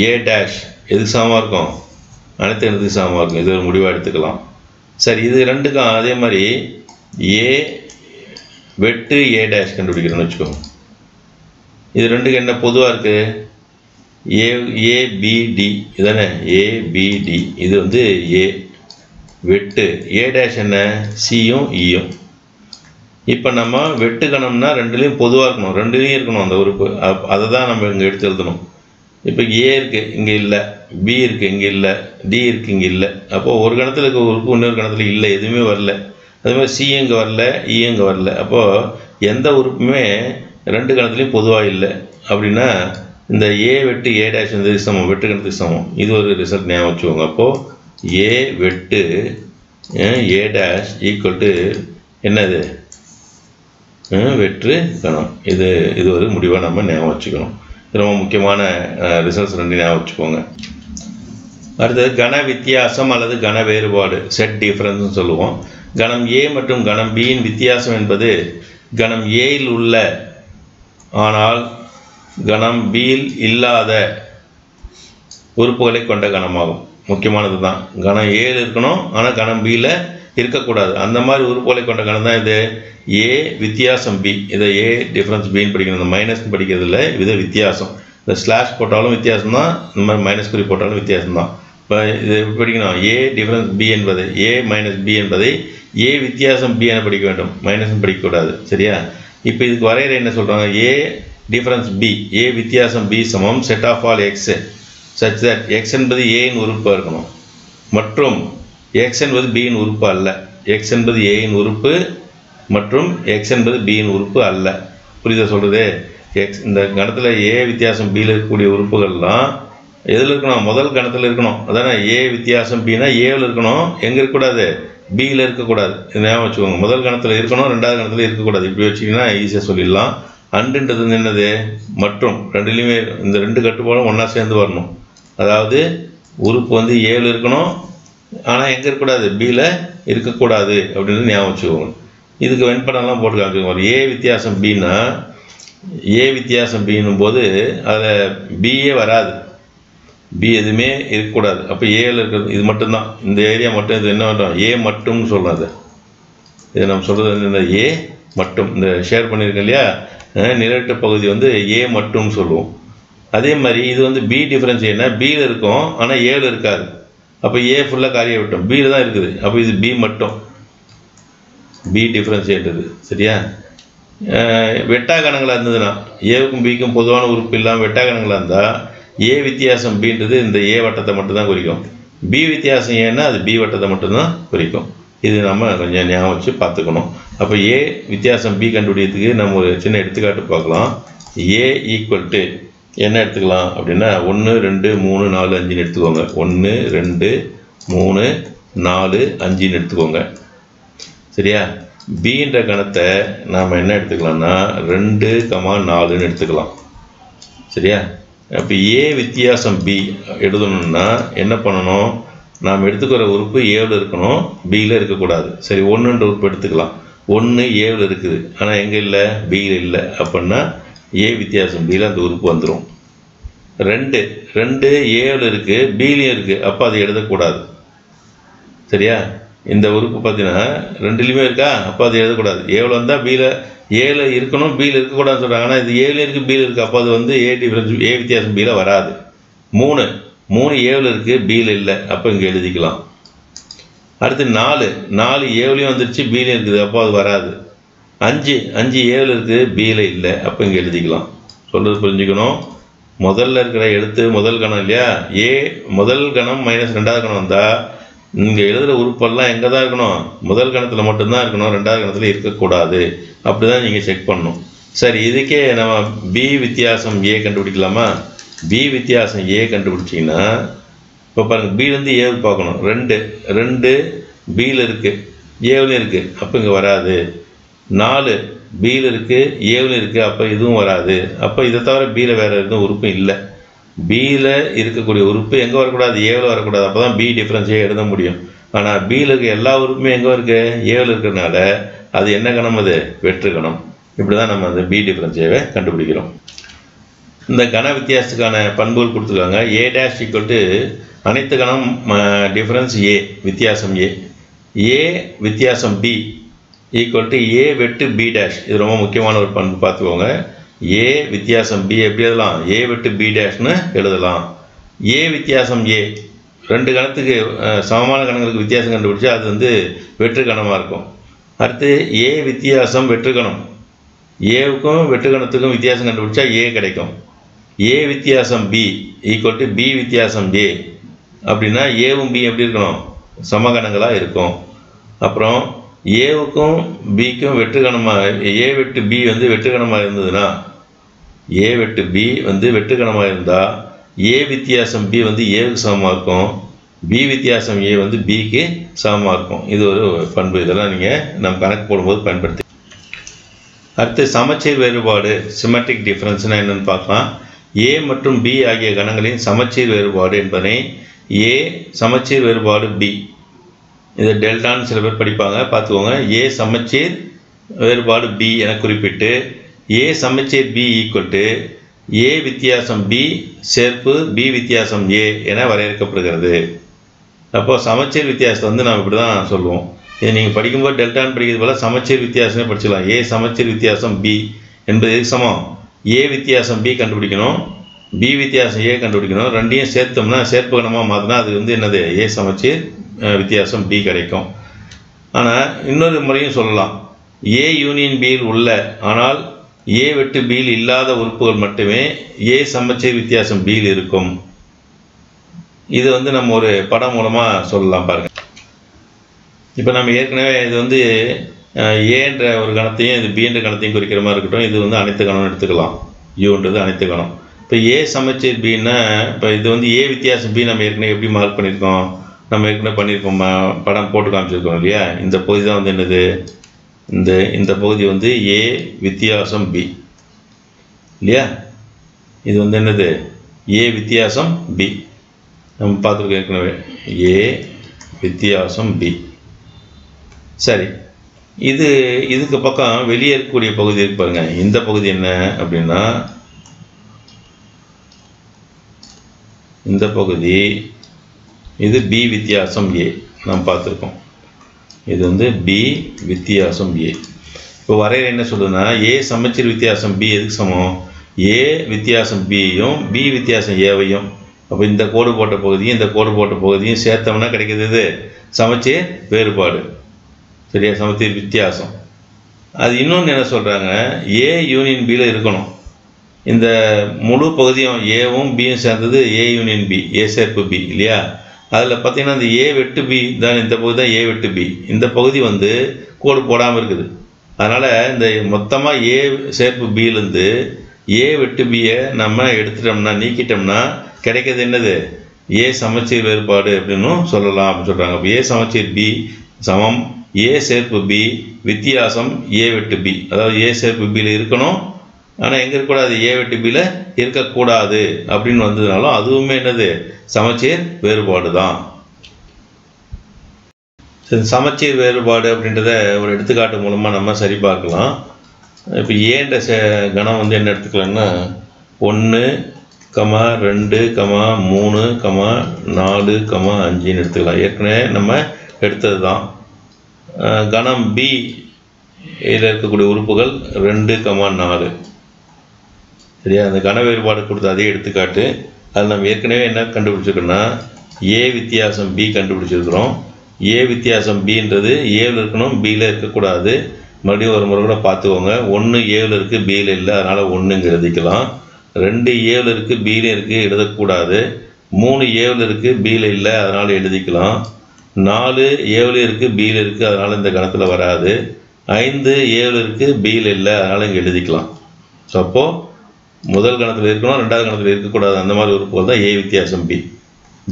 ஏ டேஷ் எதுக்கு சமமாக இருக்கும்? அனைத்து கணத்துக்கு சமமாக இருக்கும். இது ஒரு முடிவாக எடுத்துக்கலாம். சரி, இது ரெண்டுக்கும் அதே மாதிரி ஏ வெட்டு ஏ டேஷ் கண்டுபிடிக்கிறோன்னு வச்சுக்கோங்க. இது ரெண்டுக்கு என்ன பொதுவாக இருக்குது? ஏபிடி இதுதானே. ஏபிடி இது வந்து ஏ வெட்டு ஏ டேஷ் என்ன? சியும் ஈயும். இப்போ நம்ம வெட்டு கணம்னா ரெண்டுலேயும் பொதுவாக இருக்கணும், ரெண்டுலேயும் இருக்கணும் அந்த உறுப்பு. அதை தான் நம்ம இங்கே எடுத்து எழுதணும். இப்போ ஏ இருக்குது இங்கே இல்லை, பி இருக்குது இங்கே இல்லை, டி இருக்குது இங்கே இல்லை. அப்போது ஒரு கணத்தில் இருக்க உறுப்பு இன்னொரு கணத்தில் இல்லை, எதுவுமே வரல. அதுமாதிரி சி இங்கே வரல, இ இங்கே வரல. அப்போது எந்த உறுப்புமே ரெண்டு கணத்துலேயும் பொதுவாக இல்லை. அப்படின்னா இந்த ஏ வெட்டு ஏ டேஷ் வந்து சமம், வெட்டு கணத்துக்கு சமம். இது ஒரு ரிசல்ட் ஞாபகம் வச்சுக்கோங்க. அப்போது ஏ வெட்டு ஏ டேஷ் ஈக்குவல் டு என்னது? வெற்று கணம். இது ஒரு முடிவாக நம்ம ஞாபகம் வச்சுக்கணும். ரொம்ப முக்கியமான ரிசல்ட்ஸ் ரெண்டு ஞாபகம் வச்சுக்கோங்க. அடுத்தது கன வித்தியாசம் அல்லது கன வேறுபாடு, செட் டிஃபரன்ஸ்னு சொல்லுவோம். கணம் ஏ மற்றும் கணம் பியின் வித்தியாசம் என்பது கணம் ஏயில் உள்ள ஆனால் கணம் பியில் இல்லாத உறுப்புகளை கொண்ட கணமாகும். முக்கியமானது தான். கணம் ஏயில் இருக்கணும், ஆனால் கணம் பியில் இருக்கக்கூடாது. அந்த மாதிரி உறுப்புகளை கொண்ட கணம் தான் இது ஏ வித்தியாசம் பி. இதை ஏ டிஃப்ரென்ஸ் பின்னு படிக்கணும். இந்த மைனஸ் படிக்கிறதுல இது வித்தியாசம். இந்த ஸ்லாஷ் போட்டாலும் வித்தியாசம் தான், இந்த மாதிரி மைனஸ் குறி போட்டாலும் வித்தியாசம் தான். இப்போ இது எப்படி படிக்கணும்? ஏ டிஃப்ரென்ஸ் பி என்பது ஏ மைனஸ் பி என்பதை ஏ வித்தியாசம் பி என படிக்க வேண்டும், மைனஸும் படிக்கக்கூடாது. சரியா? இப்போ இதுக்கு வரைகிற என்ன சொல்கிறாங்க? ஏ டிஃப்ரென்ஸ் பி, ஏ வித்தியாசம் பி சமம் set of all x such that x என்பது ஏயின் உறுப்பாக இருக்கணும் மற்றும் எக்ஸ் என்பது பியின் உறுப்பு அல்ல. எக்ஸ் என்பது ஏயின் உறுப்பு மற்றும் எக்ஸ் என்பது பியின் உறுப்பு அல்ல. புரியுதா சொல்கிறது? எக்ஸ் இந்த கணத்தில் ஏ வித்தியாசம் பியில் இருக்கக்கூடிய உறுப்புகள்லாம் எதில் இருக்கணும்? முதல் கணத்தில் இருக்கணும். அதானே ஏ வித்தியாசம் பின்னா ஏவில் இருக்கணும். எங்கே இருக்கக்கூடாது? பியில் இருக்கக்கூடாது. இது ஞாபகம் வச்சுக்கோங்க. முதல் கணத்தில் இருக்கணும், ரெண்டாவது கணத்தில் இருக்கக்கூடாது. இப்படி வச்சிங்கன்னா ஈஸியாக சொல்லிடலாம். அண்டுன்றது என்னது? மற்றும். ரெண்டுலேயுமே இந்த ரெண்டு கட்டுப்பாடும் ஒன்றா சேர்ந்து வரணும். அதாவது உறுப்பு வந்து ஏவில் இருக்கணும், ஆனால் எங்கே இருக்கக்கூடாது? பியில் இருக்கக்கூடாது அப்படின்னு ஞாபகம் வச்சுக்கோங்க. இதுக்கு வெண்படம்லாம் போட்டு காமிச்சுக்கோங்க. ஏ வித்தியாசம் பின்னா ஏ வித்தியாசம் பின்னும் போது அதில் பிஏ வராது, பி எதுவுமே இருக்கக்கூடாது. அப்போ ஏவில் இருக்கிறது இது மட்டும்தான், இந்த ஏரியா மட்டும். இது என்ன பண்ணுறோம்? ஏ மட்டும்னு சொல்கிறது. இது நம்ம சொல்கிறது என்ன? ஏ மட்டும். இந்த ஷேர் பண்ணியிருக்கோம் இல்லையா, நிழட்டு பகுதி வந்து ஏ மட்டும்னு சொல்லுவோம். அதே மாதிரி இது வந்து பி டிஃப்ரென்ஸ் என்ன? பியில் இருக்கும், ஆனால் ஏவில் இருக்காது. அப்போ ஏ ஃபுல்லாக காலியாக விட்டோம், பியில் தான் இருக்குது. அப்போ இது பி மட்டும், பி டிஃப்ரென்ஷியேட்டது. சரியா? வெட்டா கணங்களாக இருந்ததுன்னா, ஏவுக்கும் பிக்கும் பொதுவான உறுப்பு இல்லாமல் வெட்டா கணங்களாக இருந்தால் ஏ வித்தியாசம் பின்றது இந்த ஏ வட்டத்தை மட்டும்தான் குறிக்கும். பி வித்தியாசம் ஏன்னா அது பி வட்டத்தை மட்டும்தான் குறிக்கும். இது நம்ம கொஞ்சம் ஞாபகம் வச்சு பார்த்துக்கணும். அப்போ ஏ வித்தியாசம் பி கண்டுபிடிக்கிறதுக்கு நம்ம ஒரு சின்ன எடுத்துக்காட்டு பார்க்கலாம். ஏ ஈக்குவல் டு என்ன எடுத்துக்கலாம் அப்படின்னா 1 2 3 4 5ன்னு எடுத்துக்கோங்க. 1 2 3 4 5ன்னு எடுத்துக்கோங்க. சரியா? பின்ற கணத்தை நாம் என்ன எடுத்துக்கலாம்னா 2, 4ன்னு எடுத்துக்கலாம். சரியா? அப்போ ஏ வித்தியாசம் பி எழுதணும்னா என்ன பண்ணணும்? நாம் எடுத்துக்கிற உறுப்பு ஏவில் இருக்கணும், பியில் இருக்கக்கூடாது. சரி, 1ன்ற உறுப்பு எடுத்துக்கலாம். 1 ஏவில் இருக்குது, ஆனால் எங்கே இல்லை? பியில் இல்லை. அப்படின்னா ஏ வித்தியாசம் பியில் அந்த உறுப்பு வந்துடும். 2 ஏவில் இருக்குது, பியிலையும் இருக்குது. அப்போ அதை எழுதக்கூடாது. சரியா? இந்த உறுப்பு பார்த்தீங்கன்னா ரெண்டுலேயுமே இருக்கா, அப்போ அது எழுதக்கூடாது. ஏவில் வந்தால் பியில் ஏவில் இருக்கணும், பியில் இருக்கக்கூடாதுன்னு சொல்கிறாங்க. ஆனால் இது ஏவில் இருக்குது, பியில் இருக்குது. அப்போ அது வந்து ஏ டிஃப்ரென்ஸ் ஏ வித்தியாசம் பியில் வராது. 3 ஏவில் இருக்குது, பியில் இல்லை. அப்போ இங்கே எழுதிக்கலாம். அடுத்து 4 ஏவிலையும் வந்துருச்சு, பியிலையும் இருக்குது. அப்போ அது வராது. 5 ஏவில் இருக்குது, பியில் இல்லை. அப்போ இங்கே எழுதிக்கலாம். சொல்கிறது புரிஞ்சுக்கணும். முதல்ல இருக்கிற எழுத்து முதல் கணம் இல்லையா? ஏ முதல் கணம் மைனஸ் ரெண்டாவது கணம் வந்தால் இங்கே எழுதுகிற உறுப்பெல்லாம் எங்கே தான் இருக்கணும்? முதல் கணத்தில் மட்டும்தான் இருக்கணும், ரெண்டாவது கணத்தில் இருக்கக்கூடாது. அப்படி தான் நீங்கள் செக் பண்ணணும். சரி, இதுக்கே நம்ம பி வித்தியாசம் ஏ கண்டுபிடிக்கலாமா? பி வித்தியாசம் ஏ கண்டுபிடிச்சிங்கன்னா இப்போ பாருங்கள், பிலேருந்து ஏவுக்கு பார்க்கணும். 2 பியில் இருக்குது, ஏவில் இருக்குது, அப்போ இங்கே வராது. 4 பியில் இருக்குது, ஏவில் இருக்குது, அப்போ இதுவும் வராது. அப்போ இதை தவிர பியில் வேறு எதுவும் உறுப்பும் இல்லை. பியில் இருக்கக்கூடிய உறுப்பு எங்கே வரக்கூடாது? ஏவில் வரக்கூடாது. அப்போ தான் பி டிஃப்ரென்ஸ் ஏ எழுத முடியும். ஆனால் பியில் இருக்க எல்லா உறுப்புமே எங்கே இருக்குது? ஏவில் இருக்கிறதுனால அது என்ன கணம்? அது வெற்று கணம். இப்படி தான் நம்ம அந்த பி டிஃப்ரென்ஸ் ஏவை கண்டுபிடிக்கிறோம். இந்த கன வித்தியாசத்துக்கான பண்புகள் கொடுத்துருக்காங்க. ஏ டேஷ் ஈக்குவல் டு அனைத்து கணம் டிஃப்ரென்ஸ் ஏ வித்தியாசம் ஏ, ஏ வித்தியாசம் பி ஈக்குவல் டு ஏ வெட்டு பி டேஷ். இது ரொம்ப முக்கியமான ஒரு பண்பு, பார்த்துக்கோங்க. ஏ வித்தியாசம் பி எப்படி எழுதலாம்? ஏ வெட்டு பி டேஷ்னு எழுதலாம். ஏ வித்தியாசம் ஏ 2 கணத்துக்கு சமமான கணங்களுக்கு வித்தியாசம் கண்டுபிடிச்சா அது வந்து வெற்று கணமாக இருக்கும். அடுத்து ஏ வித்தியாசம் வெற்று கணம், ஏவுக்கும் வெற்று கணத்துக்கும் வித்தியாசம் கண்டுபிடிச்சா ஏ கிடைக்கும். ஏ வித்தியாசம் பி ஈக்குவல் டு பி வித்தியாசம் ஏ அப்படின்னா ஏவும் பி எப்படி இருக்கணும்? சமகணங்களாக இருக்கும். அப்புறம் ஏவுக்கும் பிக்கும் வெற்று கணமாக, ஏ வெட்டு பி வந்து வெற்று கணமாக இருந்ததுன்னா, ஏ வெட்டு பி வந்து வெற்று கணமாக இருந்தால் ஏ வித்தியாசம் பி வந்து ஏவுக்கு சமமாக இருக்கும், பி வித்தியாசம் ஏ வந்து பிக்கு சமமாக இருக்கும். இது ஒரு பண்பு. இதெல்லாம் நீங்கள் நம்ம கணக்கு போடும்போது பயன்படுத்தி. அடுத்து சமச்சீர் வேறுபாடு, சிமெட்ரிக் டிஃப்ரென்ஸ்னால் என்னென்னு பார்க்கலாம். ஏ மற்றும் பி ஆகிய கணங்களின் சமச்சீர் வேறுபாடு என்பதை ஏ சமச்சீர் வேறுபாடு பி, இது டெல்டான்னு சில பேர் படிப்பாங்க, பார்த்துக்கோங்க. ஏ சமச்சீர் வேறுபாடு பி என குறிப்பிட்டு ஏ சமச்சீர் பி ஈக்குவல் டு ஏ வித்தியாசம் பி சேர்ப்பு பி வித்தியாசம் ஏ என வரையறுக்கப்படுகிறது. அப்போது சமச்சீர் வித்தியாசத்தை வந்து நம்ம இப்படி தான் சொல்லுவோம். இதை நீங்கள் படிக்கும்போது டெல்டான்னு படிக்கிறது போல் சமச்சீர் வித்தியாசமே படிச்சிடலாம். ஏ சமச்சீர் வித்தியாசம் பி என்பது எதுக்கு சமம்? ஏ வித்தியாசம் பி கண்டுபிடிக்கணும், பி வித்தியாசம் ஏ கண்டுபிடிக்கணும். ரெண்டையும் சேர்த்தோம்னா சேர்ப்பு கணமாக மாற்றினா அது வந்து என்னது? ஏ சமச்சீர் வித்தியாசம் பி கிடைக்கும். ஆனால் இன்னொரு முறையும் சொல்லலாம். ஏ யூனியன் பியில் உள்ள ஆனால் ஏ வெட்டு பியில் இல்லாத உறுப்புகள் மட்டுமே ஏ சமச்சீர் வித்தியாசம் பியில் இருக்கும். இது வந்து நம்ம ஒரு படம் மூலமாக சொல்லலாம் பாருங்கள். இப்போ நம்ம ஏற்கனவே இது வந்து ஏன்ற ஒரு கணத்தையும் இது பின்ற கணத்தையும் குறிக்கிற மாதிரி இருக்கட்டும். இது வந்து அனைத்து கணம்னு எடுத்துக்கலாம். யூன்றது அனைத்து கணம். இப்போ ஏ சமச்சீர் பின்னா, இப்போ இது வந்து ஏ வித்தியாசம் பி நம்ம ஏற்கனவே எப்படி மார்க் பண்ணியிருக்கோம்? நம்ம ஏற்கனவே பண்ணியிருக்கோம், படம் போட்டு காமிச்சிருக்கோம் இல்லையா? இந்த பகுதி தான் வந்து என்னது? இந்த பகுதி வந்து ஏ வித்தியாசம் பி இல்லையா? இது வந்து என்னது? ஏ வித்தியாசம் பி நம்ம பார்த்துருக்கோம் ஏற்கனவே. ஏ வித்தியாசம் பி. சரி, இதுக்கு பக்கம் வெளியே இருக்கக்கூடிய பகுதி இருக்கு பாருங்க. இந்த பகுதி என்ன அப்படின்னா, இந்த பகுதி இது பி வித்தியாசம் ஏ நாம் பார்த்துருக்கோம். இது வந்து பி வித்தியாசம் ஏ. இப்போ வரையறை என்ன சொல்லுதுன்னா, ஏ சமச்சீர் வித்தியாசம் பி எதுக்கு சமம்? ஏ வித்தியாசம் பியையும் பி வித்தியாசம் ஏவையும், அப்போ இந்த கோடு போட்ட பகுதியும் இந்த கோடு போட்ட பகுதியும் சேர்த்தோம்னா கிடைக்கிது இது சமச்சீர் வேறுபாடு. சரியா? சமச்சீர் வித்தியாசம். அது இன்னொன்று என்ன சொல்கிறாங்க, ஏ யூனியன் பியில் இருக்கணும். இந்த முழு பகுதியும் ஏவும் பியும் சேர்ந்தது ஏ யூனியன் பி, ஏ சேர்ப்பு பி இல்லையா? அதில் பார்த்தீங்கன்னா இந்த ஏ வெட்டு பி தான், இந்த பகுதி தான் ஏ வெட்டு பி. இந்த பகுதி வந்து கோடு போடாமல் இருக்குது. அதனால் இந்த மொத்தமாக ஏ சேர்ப்பு பியிலேருந்து ஏ வெட்டு பியை நம்ம எடுத்துட்டோம்னா, நீக்கிட்டோம்னா கிடைக்கிறது என்னது? ஏ சமச்சீர் வேறுபாடு அப்படின்னும் சொல்லலாம் அப்படின்னு சொல்கிறாங்க. அப்போ ஏ சமச்சீர் பி சமம் ஏ சேர்ப்பு பி வித்தியாசம் ஏ வெட்டு பி. அதாவது ஏ சேர்ப்பு பியில் இருக்கணும், ஆனால் எங்கே இருக்கக்கூடாது? ஏ வெட்டு பியில் இருக்கக்கூடாது அப்படின்னு வந்ததுனாலும் அதுவுமே என்னது? சமச்சீர் வேறுபாடு தான். சமச்சீர் வேறுபாடு அப்படின்றத ஒரு எடுத்துக்காட்டு மூலமாக நம்ம சரி பார்க்கலாம். இப்போ ஏன்ற கணம் வந்து என்ன எடுத்துக்கலாம்னா 1, 2, 3, 4, 5ன்னு எடுத்துக்கலாம். ஏற்கனவே நம்ம எடுத்தது தான். கணம் பி இதில் இருக்கக்கூடிய உறுப்புகள் 2, 4. சரியா? அந்த கன வேறுபாடு கொடுத்த அதே எடுத்துக்காட்டு. அதில் நம்ம ஏற்கனவே என்ன கண்டுபிடிச்சிருக்கோன்னா ஏ வித்தியாசம் பி கண்டுபிடிச்சிருக்கிறோம். ஏ வித்தியாசம் பின்றது ஏவில் இருக்கணும், பியில் இருக்கக்கூடாது. மறுபடியும் ஒரு முறை கூட பார்த்துக்கோங்க. 1 ஏவில் இருக்குது, பியில் இல்லை, அதனால் 1 எழுதிக்கலாம். 2 ஏவில் இருக்குது, பியில் இருக்குது, எழுதக்கூடாது. 3 ஏவில் இருக்குது, பியில் இல்லை, அதனால் எழுதிக்கலாம். 4 ஏவில் இருக்குது, பியில் இருக்குது, அதனால் இந்த கணத்தில் வராது. 5 ஏவில் இருக்குது, பியில் இல்லை, அதனால் இங்கே எழுதிக்கலாம். ஸோ அப்போது முதல் கணத்தில் இருக்கணும், ரெண்டாவது கணத்தில் இருக்கக்கூடாது. அந்த மாதிரி உறுப்புகள் தான் ஏ வித்தியாசம் பி.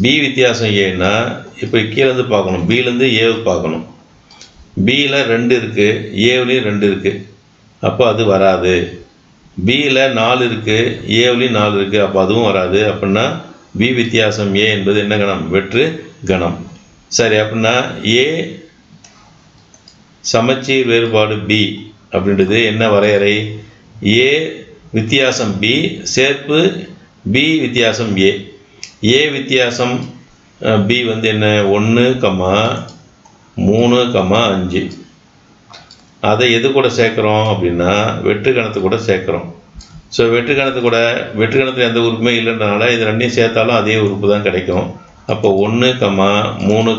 பி வித்தியாசம் ஏன்னா இப்போ கீழேருந்து பார்க்கணும், பிலேருந்து ஏவுக்கு பார்க்கணும். பியில் 2 இருக்குது, ஏவுலேயும் 2 இருக்குது, அப்போ அது வராது. பியில் 4 இருக்குது, ஏவுலேயும் 4 இருக்குது, அப்போ அதுவும் வராது. அப்படின்னா பி வித்தியாசம் ஏ என்பது என்ன கணம்? வெற்று கணம். சரி, அப்படின்னா ஏ சமச்சீர் வேறுபாடு பி அப்படின்றது என்ன வரையறை? ஏ வித்தியாசம் பி சேர்ப்பு பி வித்தியாசம் ஏ. ஏ வித்தியாசம் பி வந்து என்ன? 1, 3, 5. அதை எது கூட சேர்க்குறோம் அப்படின்னா வெற்று கணத்து கூட சேர்க்குறோம். ஸோ வெற்று கணத்தில் எந்த உறுப்புமே இல்லைன்றனால இது ரெண்டையும் சேர்த்தாலும் அதே உறுப்பு தான் கிடைக்கும். அப்போ 1, 3,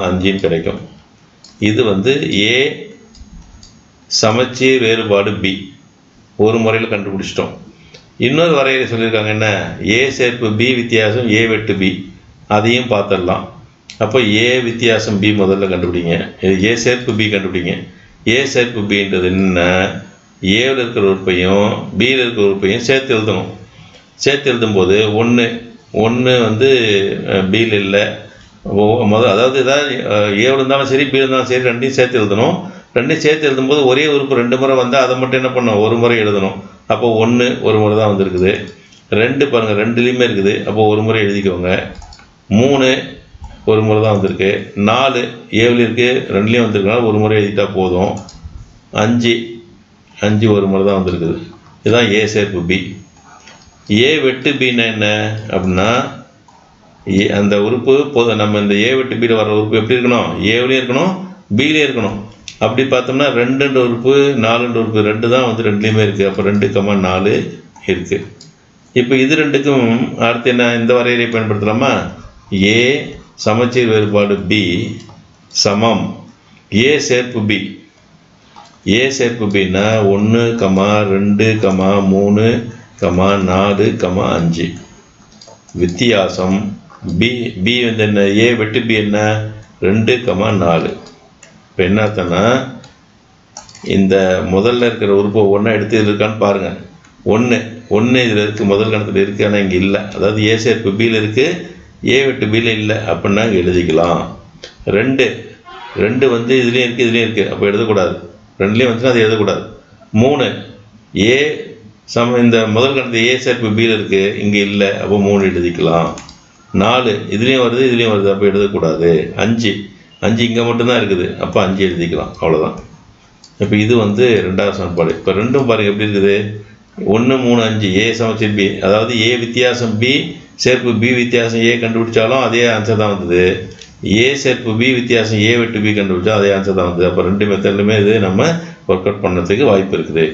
5 கிடைக்கும். இது வந்து ஏ சமச்சீர் வேறுபாடு பி ஒரு முறையில் கண்டுபிடிச்சிட்டோம். இன்னொரு வரையறை சொல்லியிருக்காங்க, என்ன? ஏ சேர்ப்பு பி வித்தியாசம் ஏ வெட்டு பி. அதையும் பார்த்துடலாம். அப்போ ஏ வித்தியாசம் பி முதல்ல கண்டுபிடிங்க, ஏ சேர்ப்பு பி கண்டுபிடிங்க. ஏ சேர்ப்பு பின்றது என்ன? ஏவில் இருக்கிற உறுப்பையும் பியில் இருக்கிற உறுப்பையும் சேர்த்து எழுதணும். சேர்த்து எழுதும்போது 1 வந்து பியில் இல்லை. அதாவது ஏதாவது ஏவில் இருந்தாலும் சரி பியில் இருந்தாலும் சரி ரெண்டையும் சேர்த்து எழுதணும். ரெண்டையும் சேர்த்து எழுதும்போது ஒரே உறுப்பு 2 முறை வந்தால் அதை மட்டும் என்ன பண்ணணும்? ஒரு முறை எழுதணும். அப்போ 1 ஒரு முறை தான் வந்திருக்குது. 2 பாருங்கள், 2லேயுமே இருக்குது, அப்போ ஒரு முறை எழுதிக்கோங்க. 3 ஒரு முறை தான் வந்திருக்கு. 4 ஏவில் இருக்குது, 2லேயும் வந்திருக்கனால ஒரு முறை எழுதிட்டா போதும். 5 ஒரு முறை தான் வந்திருக்குது. இதுதான் ஏ சேர்ப்பு பி. ஏ வெட்டு பின்னா என்ன அப்படின்னா அந்த உறுப்பு நம்ம இந்த ஏ வெட்டு பியில் வர உறுப்பு எப்படி இருக்கணும்? ஏவிலையும் இருக்கணும், பியிலையும் இருக்கணும். அப்படி பார்த்தோம்னா 2 உறுப்பு 4 உறுப்பு 2 தான் வந்து 2லேயுமே இருக்குது. அப்போ 2, 4 இருக்குது. இப்போ இது ரெண்டுக்கும் அடுத்து என்ன? இந்த வரையறை பயன்படுத்தலாமா? ஏ சமச்சீர் வேறுபாடு பி சமம் ஏ சேர்ப்பு பி. ஏ சேர்ப்பு பின்னா 1, 2, 3, 4, 5. வித்தியாசம் பி வந்து என்ன? ஏ வெட்டு பி என்ன? 2, 4. இப்போ என்ன அர்த்தம்னா இந்த முதல்ல இருக்கிற உறுப்பை ஒன்றா எடுத்து இதில் இருக்கான்னு பாருங்கள். 1 இதில் இருக்குது, முதல் கணத்தில் இருக்குது, ஆனால் இங்கே இல்லை. அதாவது ஏ சேர்ப்பு பியில் இருக்குது, ஏ வெட்டு பியில் இல்லை. அப்படின்னா இங்கே எழுதிக்கலாம். 2 வந்து இதுலேயும் இருக்குது, இதுலேயும் இருக்குது, அப்போ எழுதக்கூடாது. 2லேயும் வந்துச்சுன்னா அது எழுதக்கூடாது. 3 ஏ இந்த முதல் கணத்தில் ஏ சேர்ப்பு பியில் இருக்குது, இங்கே இல்லை, அப்போ 3 எழுதிக்கலாம். 4 இதுலேயும் வருது, இதுலேயும் வருது, அப்போ எழுதக்கூடாது. 5 இங்கே மட்டும்தான் இருக்குது, அப்போ 5 எழுதிக்கலாம். அவ்வளோதான். இப்போ இது வந்து 2வது சமன்பாடு. இப்போ ரெண்டும் பாருங்கள் எப்படி இருக்குது? 1, 3, 5 ஏ சமச்சீர் பி. அதாவது ஏ வித்தியாசம் பி சேர்ப்பு பி வித்தியாசம் ஏ கண்டுபிடிச்சாலும் அதே ஆன்சர் தான் வந்தது. ஏ சேர்ப்பு பி வித்தியாசம் ஏ வெட்டு பி கண்டுபிடிச்சா அதே ஆன்சர் தான் வந்தது. அப்போ 2 மெத்தட்லையுமே இது நம்ம ஒர்க் அவுட் பண்ணுறதுக்கு வாய்ப்பு இருக்குது.